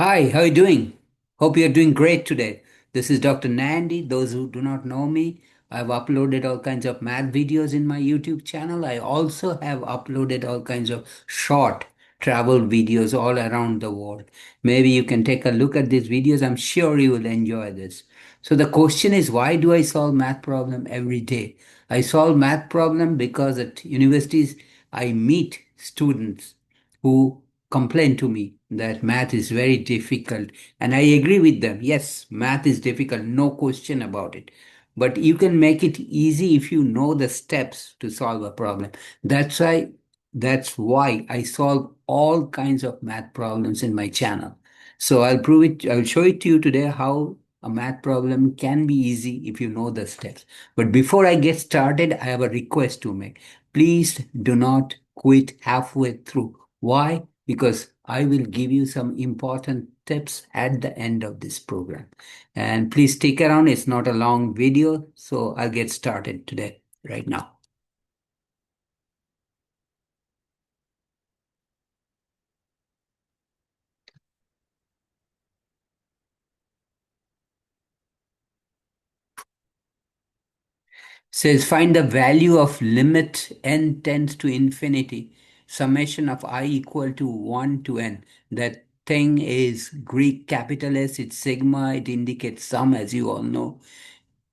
Hi, how are you doing? Hope you're doing great today. This is Dr. Nandi. Those who do not know me, I've uploaded all kinds of math videos in my YouTube channel. I also have uploaded all kinds of short travel videos all around the world. Maybe you can take a look at these videos. I'm sure you will enjoy this. So the question is, why do I solve math problem every day? I solve math problem because at universities I meet students who complain to me that math is very difficult. And I agree with them. Yes, math is difficult, no question about it. But you can make it easy if you know the steps to solve a problem. That's why that's why I solve all kinds of math problems in my channel. So I'll show it to you today how a math problem can be easy if you know the steps. But before I get started, I have a request to make. Please do not quit halfway through. Why? Because I will give you some important tips at the end of this program. And please stick around. It's not a long video, so I'll get started today, right now. Says find the value of limit n tends to infinity, summation of I equal to 1 to n. That thing is Greek capital S, it's sigma, it indicates sum, as you all know.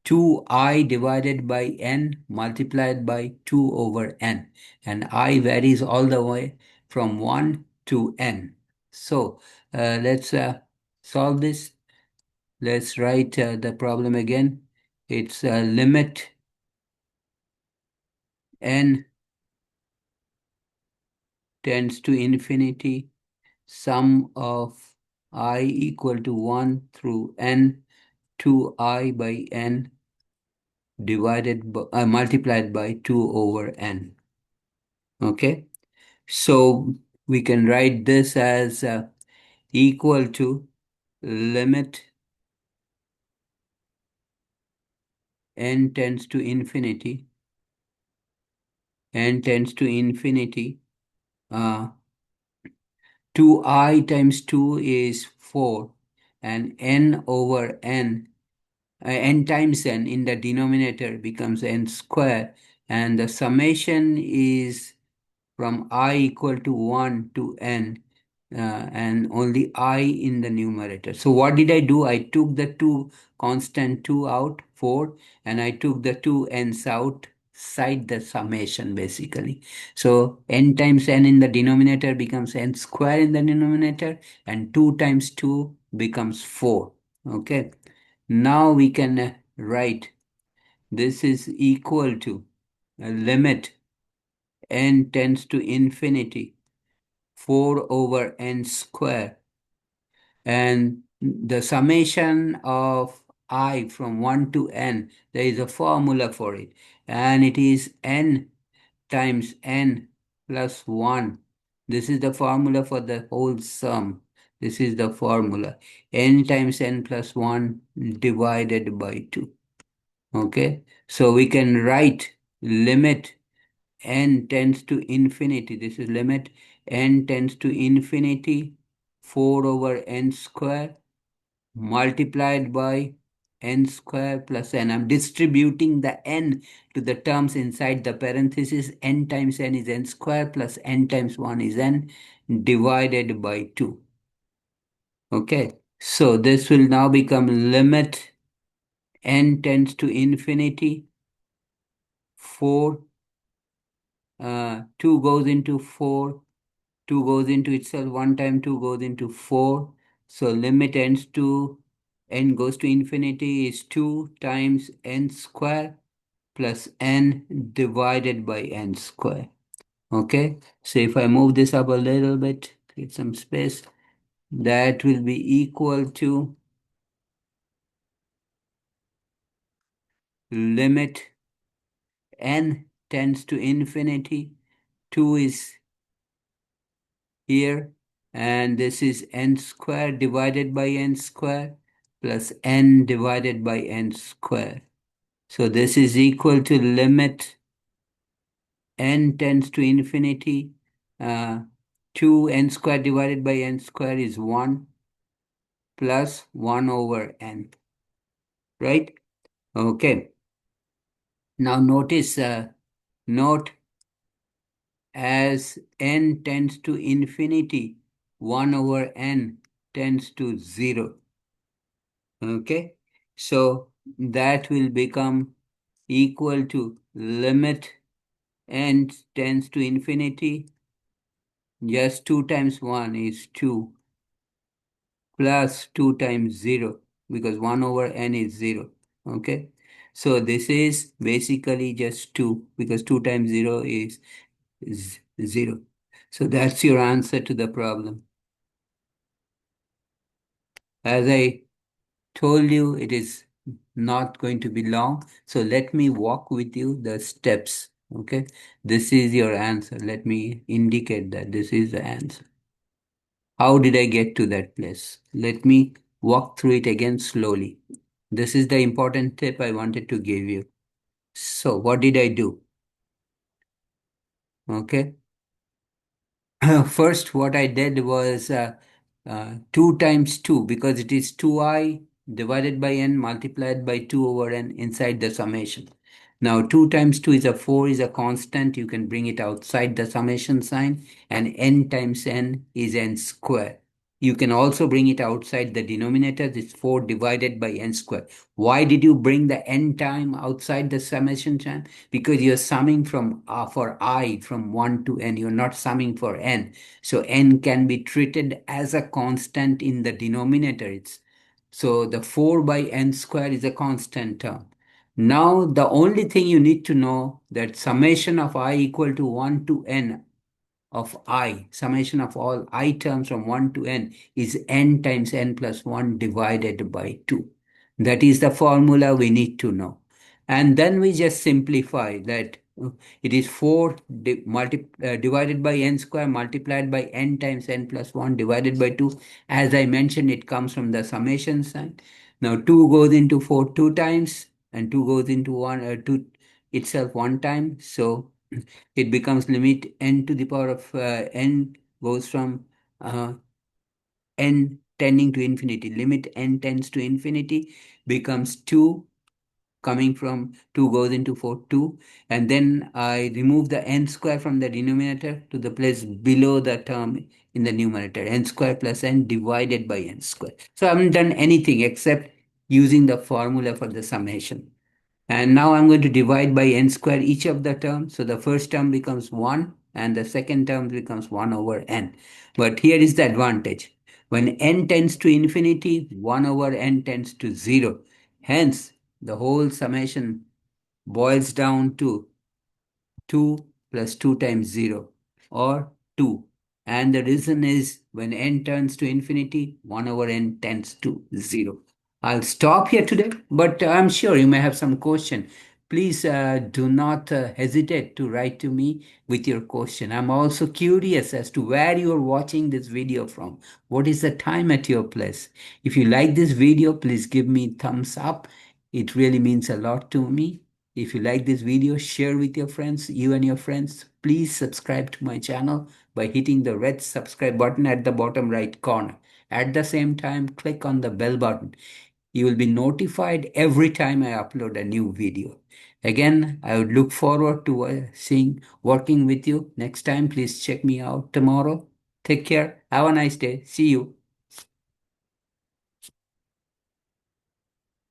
2I divided by n multiplied by 2 over n. And I varies all the way from 1 to n. So let's solve this. Let's write the problem again. It's limit n tends to infinity, sum of I equal to 1 through n, 2I by n multiplied by 2 over n. Okay, so we can write this as equal to limit n tends to infinity, n tends to infinity. Uh, 2I times 2 is 4, and n over n, n times n in the denominator becomes n square, and the summation is from I equal to 1 to n, and only I in the numerator. So what did I do? I took the two constant 2 out, 4, and I took the two n's outside the summation basically. So n times n in the denominator becomes n square in the denominator, and 2 times 2 becomes 4. Okay. Now we can write this is equal to a limit n tends to infinity 4 over n square, and the summation of I from 1 to n, there is a formula for it, and it is n times n plus 1. This is the formula for the whole sum. This is the formula, n times n plus 1 divided by 2. Okay, so we can write limit n tends to infinity. This is limit n tends to infinity 4 over n square multiplied by n square plus n. I'm distributing the n to the terms inside the parenthesis. N times n is n square plus n times 1 is n divided by 2. Okay, so this will now become limit n tends to infinity 4, 2 goes into 4, 2 goes into itself, 1 time 2 goes into 4. So limit ends to n goes to infinity is 2 times n square plus n divided by n square. Okay, so if I move this up a little bit, create some space, that will be equal to limit n tends to infinity. 2 is here, and this is n square divided by n square plus n divided by n square. So this is equal to limit n tends to infinity. Uh, 2 n square divided by n square is 1. plus 1 over n, right? Okay. Now note as n tends to infinity, 1 over n tends to 0. Okay. So that will become equal to limit n tends to infinity. Just 2 times 1 is 2 plus 2 times 0 because 1 over n is 0. Okay. So this is basically just 2 because 2 times 0 is 0. So that's your answer to the problem. As I told you, it is not going to be long. So let me walk with you the steps. Okay. This is your answer. Let me indicate that this is the answer. How did I get to that place? Let me walk through it again slowly. This is the important tip I wanted to give you. So, what did I do? Okay. First, what I did was 2 times 2 because it is 2i divided by n multiplied by 2 over n inside the summation. Now, 2 times 2 is a 4 is a constant. You can bring it outside the summation sign, and n times n is n square. You can also bring it outside the denominator. It's 4 divided by n square. Why did you bring the n time outside the summation sign? Because you're summing from for I from 1 to n. You're not summing for n. So n can be treated as a constant in the denominator. So the 4 by n square is a constant term. Now the only thing you need to know that summation of I equal to 1 to n of I, summation of all I terms from 1 to n is n times n plus 1 divided by 2. That is the formula we need to know. And then we just simplify that it is 4 divided by n square multiplied by n times n plus 1 divided by 2. As I mentioned, it comes from the summation sign. Now 2 goes into 4 two times and 2 goes into 1 2 itself one time. So it becomes limit n to the power of n goes from uh, n tending to infinity. Limit n tends to infinity becomes 2 coming from 2 goes into 4 2, and then I remove the n square from the denominator to the place below the term in the numerator, n square plus n divided by n square. So I haven't done anything except using the formula for the summation. And now I'm going to divide by n square each of the terms. So the first term becomes 1 and the second term becomes 1 over n. But here is the advantage. When n tends to infinity, 1 over n tends to 0. Hence, the whole summation boils down to 2 plus 2 times 0 or 2. And the reason is when n turns to infinity, 1 over n tends to 0. I'll stop here today, but I'm sure you may have some question. Please do not hesitate to write to me with your question. I'm also curious as to where you're watching this video from. What is the time at your place? If you like this video, please give me thumbs up. It really means a lot to me. If you like this video, share with your friends, you and your friends. Please subscribe to my channel by hitting the red subscribe button at the bottom right corner. At the same time, click on the bell button. You will be notified every time I upload a new video. Again, I would look forward to working with you. Next time, please check me out tomorrow. Take care. Have a nice day. See you.